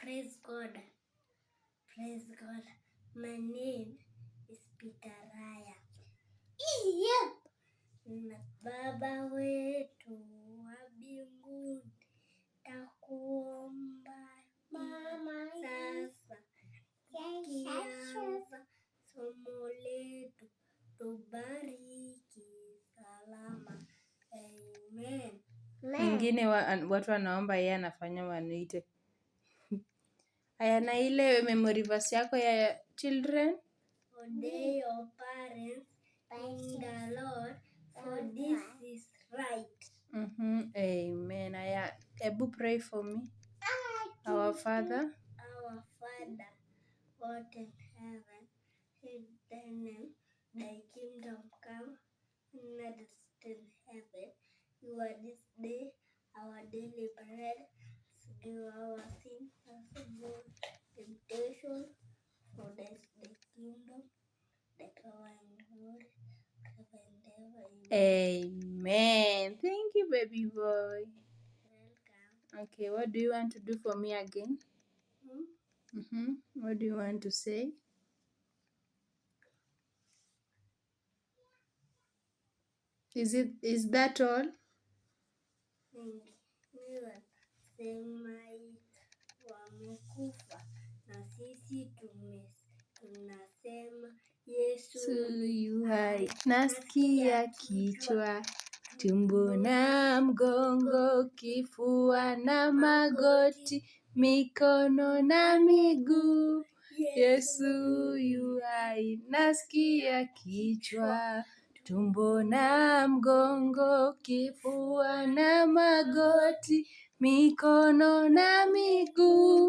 Praise God. Praise God. My name is Peter Raya. Na Baba wetu wa mbinguni, takuomba sasa kianza somo letu, tubariki salama. Amen. Ingine watu wanaomba, yeye anafanya wanuite. Aya, na ile memory verse yako ya children. Obey your parents in the Lord, for this is right. Amen. Aya, ebu pray for me. Our Father, Our Father, what in heaven, hallowed thy name, thy kingdom come, on earth as in heaven. Give us this day our daily bread, forgive our sins and forgive temptation, for thy is the kingdom, the power and glory, forever and ever. amen. Thank you, baby boy. Welcome. Okay, what do you want to do for me again? What do you want to say? Is that all? Sema wamekufa na sisi tunasema Yesu yu hai. Nasikia kichwa, tumbo na mgongo, kifua na magoti, mikono na miguu. Yesu yu hai. Nasikia kichwa, tumbo na mgongo, kifua na magoti, mikono na miguu.